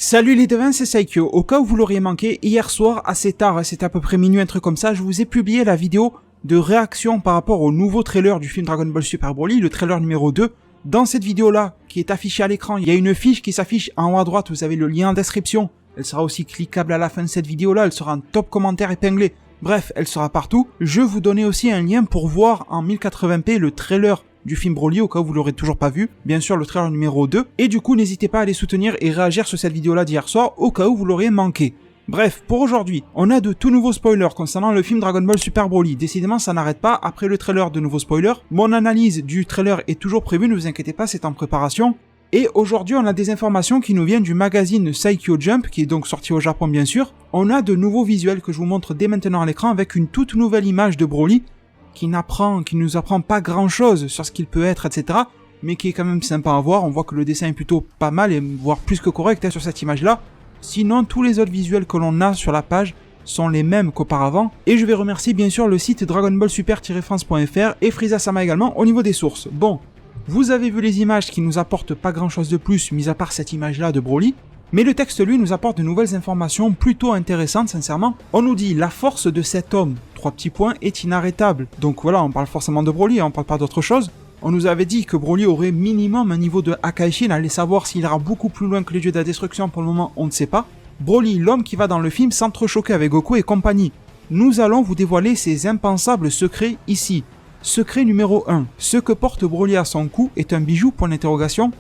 Salut les devins, c'est Saikyo. Au cas où vous l'auriez manqué, hier soir, assez tard, c'était à peu près minuit, un truc comme ça, je vous ai publié la vidéo de réaction par rapport au nouveau trailer du film Dragon Ball Super Broly, le trailer numéro 2. Dans cette vidéo-là, qui est affichée à l'écran, il y a une fiche qui s'affiche en haut à droite, vous avez le lien en description. Elle sera aussi cliquable à la fin de cette vidéo-là, elle sera en top commentaire épinglé. Bref, elle sera partout. Je vous donnais aussi un lien pour voir en 1080p le trailer du film Broly, au cas où vous l'aurez toujours pas vu, bien sûr le trailer numéro 2, et du coup n'hésitez pas à les soutenir et réagir sur cette vidéo là d'hier soir, au cas où vous l'auriez manqué. Bref, pour aujourd'hui, on a de tout nouveaux spoilers concernant le film Dragon Ball Super Broly. Décidément ça n'arrête pas, après le trailer de nouveaux spoilers, mon analyse du trailer est toujours prévue, ne vous inquiétez pas, c'est en préparation. Et aujourd'hui on a des informations qui nous viennent du magazine Saikyo Jump, qui est donc sorti au Japon bien sûr. On a de nouveaux visuels que je vous montre dès maintenant à l'écran avec une toute nouvelle image de Broly, qui nous apprend pas grand chose sur ce qu'il peut être, etc. Mais qui est quand même sympa à voir. On voit que le dessin est plutôt pas mal et voire plus que correct sur cette image-là. Sinon, tous les autres visuels que l'on a sur la page sont les mêmes qu'auparavant. Et je vais remercier bien sûr le site dragonballsuper-france.fr et Frieza-sama également au niveau des sources. Bon, vous avez vu les images qui nous apportent pas grand chose de plus, mis à part cette image-là de Broly. Mais le texte, lui, nous apporte de nouvelles informations plutôt intéressantes, sincèrement. On nous dit, la force de cet homme, 3 petits points, est inarrêtable. Donc voilà, on parle forcément de Broly, on parle pas d'autre chose. On nous avait dit que Broly aurait minimum un niveau de Akaishin, allez savoir s'il ira beaucoup plus loin que les dieux de la destruction, pour le moment, on ne sait pas. Broly, l'homme qui va dans le film s'entrechoquer avec Goku et compagnie. Nous allons vous dévoiler ses impensables secrets ici. Secret numéro 1. Ce que porte Broly à son cou est un bijou, point d'interrogation.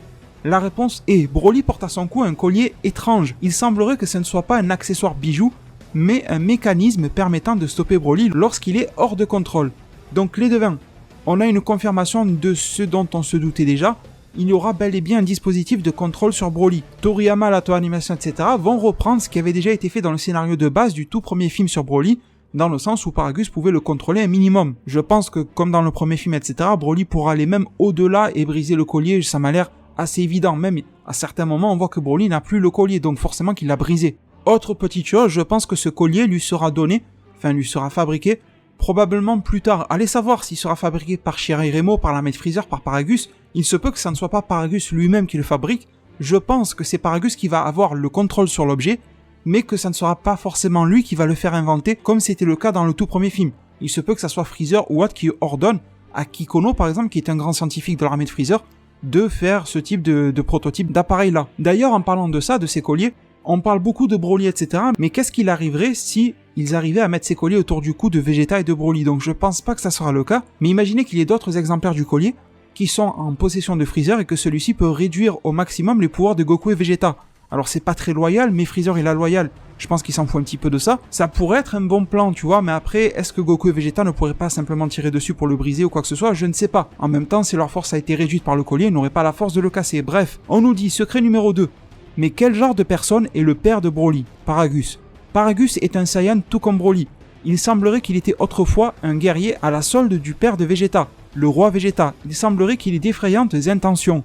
La réponse est, Broly porte à son cou un collier étrange. Il semblerait que ce ne soit pas un accessoire bijou, mais un mécanisme permettant de stopper Broly lorsqu'il est hors de contrôle. Donc les devins, on a une confirmation de ce dont on se doutait déjà. Il y aura bel et bien un dispositif de contrôle sur Broly. Toriyama, la Toei Animation, etc. vont reprendre ce qui avait déjà été fait dans le scénario de base du tout premier film sur Broly, dans le sens où Paragus pouvait le contrôler un minimum. Je pense que comme dans le premier film, etc., Broly pourra aller même au-delà et briser le collier, ça m'a l'air assez évident, même à certains moments on voit que Broly n'a plus le collier, donc forcément qu'il l'a brisé. Autre petite chose, je pense que ce collier lui sera donné, lui sera fabriqué, probablement plus tard. Allez savoir s'il sera fabriqué par Shirai Remo, par la Maître Freezer, par Paragus. Il se peut que ça ne soit pas Paragus lui-même qui le fabrique. Je pense que c'est Paragus qui va avoir le contrôle sur l'objet, mais que ça ne sera pas forcément lui qui va le faire inventer, comme c'était le cas dans le tout premier film. Il se peut que ça soit Freezer ou autre qui ordonne à Kikono, par exemple, qui est un grand scientifique de l'armée de Freezer, de faire ce type de prototype d'appareil là. D'ailleurs, en parlant de ça, de ces colliers, on parle beaucoup de Broly, etc. Mais qu'est-ce qu'il arriverait si ils arrivaient à mettre ces colliers autour du cou de Vegeta et de Broly? Donc je pense pas que ça sera le cas, mais imaginez qu'il y ait d'autres exemplaires du collier qui sont en possession de Freezer et que celui-ci peut réduire au maximum les pouvoirs de Goku et Vegeta. Alors c'est pas très loyal, mais Freezer est la loyal. Je pense qu'il s'en fout un petit peu de ça. Ça pourrait être un bon plan, tu vois, mais après, est-ce que Goku et Vegeta ne pourraient pas simplement tirer dessus pour le briser ou quoi que ce soit? Je ne sais pas. En même temps, si leur force a été réduite par le collier, ils n'auraient pas la force de le casser. Bref, on nous dit, secret numéro 2. Mais quel genre de personne est le père de Broly? Paragus. Paragus est un Saiyan tout comme Broly. Il semblerait qu'il était autrefois un guerrier à la solde du père de Vegeta, le roi Vegeta. Il semblerait qu'il ait d'effrayantes intentions.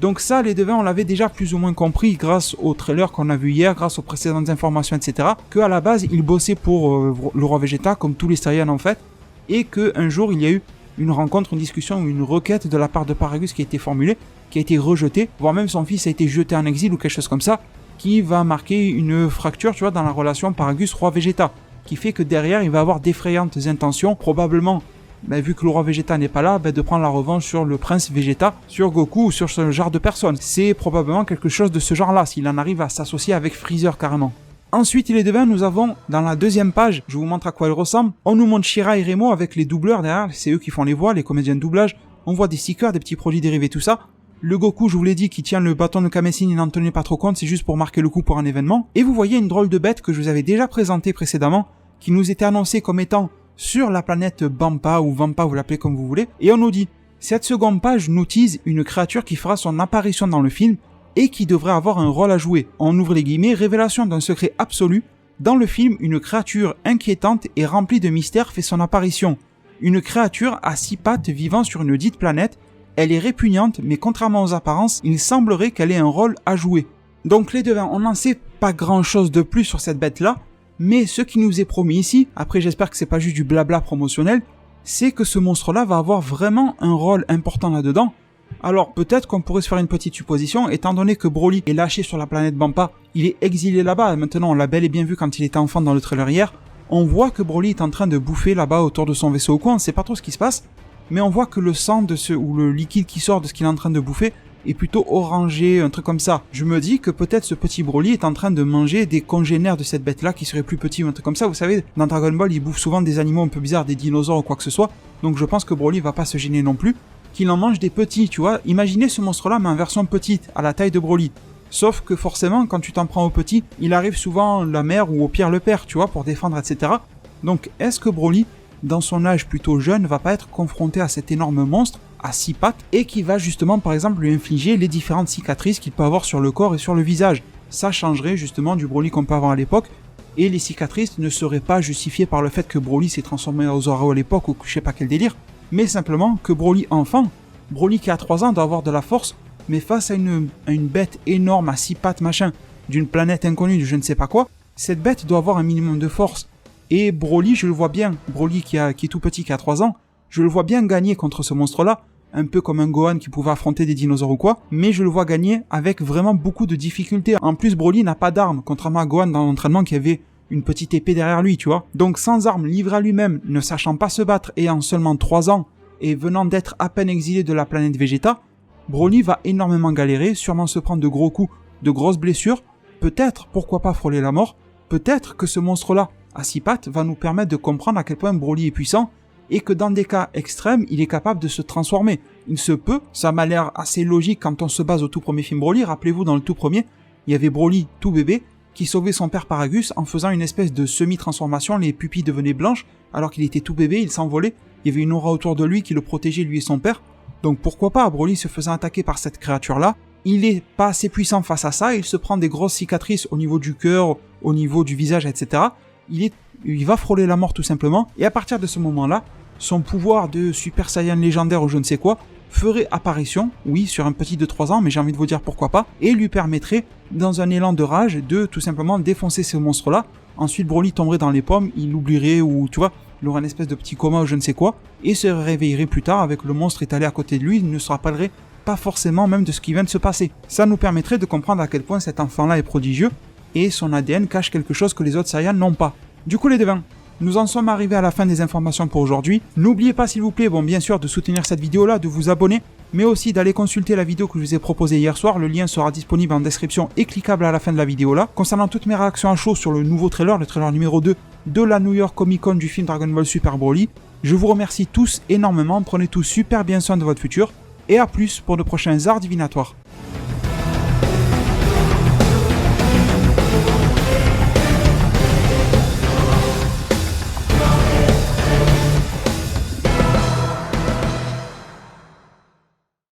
Donc ça, les devins, on l'avait déjà plus ou moins compris grâce au trailer qu'on a vu hier, grâce aux précédentes informations, etc. Qu'à la base, il bossait pour le roi Vegeta, comme tous les Saiyans en fait, et qu'un jour, il y a eu une rencontre, une discussion ou une requête de la part de Paragus qui a été formulée, qui a été rejetée, voire même son fils a été jeté en exil ou quelque chose comme ça, qui va marquer une fracture, tu vois, dans la relation Paragus-roi Vegeta, qui fait que derrière, il va avoir d'effrayantes intentions, probablement, vu que le roi Vegeta n'est pas là, de prendre la revanche sur le prince Vegeta, sur Goku ou sur ce genre de personne. C'est probablement quelque chose de ce genre-là, s'il en arrive à s'associer avec Freezer carrément. Ensuite, il est devin, nous avons, dans la deuxième page, je vous montre à quoi elle ressemble, on nous montre Shira et Remo avec les doubleurs derrière, c'est eux qui font les voix, les comédiens de doublage, on voit des stickers, des petits produits dérivés, tout ça. Le Goku, je vous l'ai dit, qui tient le bâton de Kamessine, il n'en tenait pas trop compte, c'est juste pour marquer le coup pour un événement. Et vous voyez une drôle de bête que je vous avais déjà présentée précédemment, qui nous était annoncée comme étant sur la planète Bampa ou Vampa, vous l'appelez comme vous voulez, et on nous dit, cette seconde page nous tease une créature qui fera son apparition dans le film et qui devrait avoir un rôle à jouer. On ouvre les guillemets, révélation d'un secret absolu. Dans le film, une créature inquiétante et remplie de mystères fait son apparition. Une créature à 6 pattes vivant sur une dite planète. Elle est répugnante, mais contrairement aux apparences, il semblerait qu'elle ait un rôle à jouer. Donc les devins, on n'en sait pas grand chose de plus sur cette bête-là, mais ce qui nous est promis ici, après j'espère que c'est pas juste du blabla promotionnel, c'est que ce monstre-là va avoir vraiment un rôle important là-dedans, Alors peut-être qu'on pourrait se faire une petite supposition, étant donné que Broly est lâché sur la planète Bampa, il est exilé là-bas, maintenant on l'a bel et bien vu quand il était enfant dans le trailer hier, on voit que Broly est en train de bouffer là-bas autour de son vaisseau ou quoi, on ne sait pas trop ce qui se passe, mais on voit que le sang ou le liquide qui sort de ce qu'il est en train de bouffer est plutôt orangé, un truc comme ça. Je me dis que peut-être ce petit Broly est en train de manger des congénères de cette bête-là qui serait plus petit ou un truc comme ça. Vous savez, dans Dragon Ball, il bouffe souvent des animaux un peu bizarres, des dinosaures ou quoi que ce soit, donc je pense que Broly va pas se gêner non plus, qu'il en mange des petits, tu vois. Imaginez ce monstre-là, mais en version petite, à la taille de Broly. Sauf que forcément, quand tu t'en prends au petit, il arrive souvent la mère ou au pire le père, tu vois, pour défendre, etc. Donc, est-ce que Broly, dans son âge plutôt jeune, va pas être confronté à cet énorme monstre, à 6 pattes, et qui va justement, par exemple, lui infliger les différentes cicatrices qu'il peut avoir sur le corps et sur le visage. Ça changerait justement du Broly qu'on peut avoir à l'époque, et les cicatrices ne seraient pas justifiées par le fait que Broly s'est transformé en Zoro à l'époque, ou je sais pas quel délire, mais simplement que Broly enfant, Broly qui a 3 ans doit avoir de la force, mais face à une bête énorme à 6 pattes machin, d'une planète inconnue, de je ne sais pas quoi, cette bête doit avoir un minimum de force. Et Broly, je le vois bien, Broly qui est tout petit, qui a 3 ans, je le vois bien gagner contre ce monstre-là, un peu comme un Gohan qui pouvait affronter des dinosaures ou quoi, mais je le vois gagner avec vraiment beaucoup de difficultés. En plus, Broly n'a pas d'armes, contrairement à Gohan dans l'entraînement qui avait une petite épée derrière lui, tu vois. Donc sans armes, livré à lui-même, ne sachant pas se battre et en seulement 3 ans, et venant d'être à peine exilé de la planète Vegeta, Broly va énormément galérer, sûrement se prendre de gros coups, de grosses blessures, peut-être, pourquoi pas frôler la mort, peut-être que ce monstre-là, à 6 pattes, va nous permettre de comprendre à quel point Broly est puissant, et que dans des cas extrêmes, il est capable de se transformer. Il se peut, ça m'a l'air assez logique quand on se base au tout premier film Broly, rappelez-vous dans le tout premier, il y avait Broly, tout bébé, qui sauvait son père Paragus en faisant une espèce de semi-transformation, les pupilles devenaient blanches, alors qu'il était tout bébé, il s'envolait, il y avait une aura autour de lui qui le protégeait lui et son père, donc pourquoi pas, Broly se faisant attaquer par cette créature-là, il est pas assez puissant face à ça, il se prend des grosses cicatrices au niveau du cœur, au niveau du visage, etc., il va frôler la mort tout simplement, et à partir de ce moment-là, son pouvoir de Super Saiyan légendaire ou je ne sais quoi, ferait apparition, oui, sur un petit de 3 ans, mais j'ai envie de vous dire pourquoi pas, et lui permettrait, dans un élan de rage, de tout simplement défoncer ce monstre-là. Ensuite, Broly tomberait dans les pommes, il l'oublierait, ou tu vois, il aurait une espèce de petit coma ou je ne sais quoi, et se réveillerait plus tard avec le monstre étalé à côté de lui, il ne se rappellerait pas forcément même de ce qui vient de se passer. Ça nous permettrait de comprendre à quel point cet enfant-là est prodigieux, et son ADN cache quelque chose que les autres Saiyans n'ont pas. Du coup les devins, nous en sommes arrivés à la fin des informations pour aujourd'hui. N'oubliez pas s'il vous plaît, bien sûr, de soutenir cette vidéo-là, de vous abonner, mais aussi d'aller consulter la vidéo que je vous ai proposée hier soir. Le lien sera disponible en description et cliquable à la fin de la vidéo là. Concernant toutes mes réactions à chaud sur le nouveau trailer, le trailer numéro 2 de la New York Comic Con du film Dragon Ball Super Broly, je vous remercie tous énormément, prenez tous super bien soin de votre futur, et à plus pour de prochains arts divinatoires.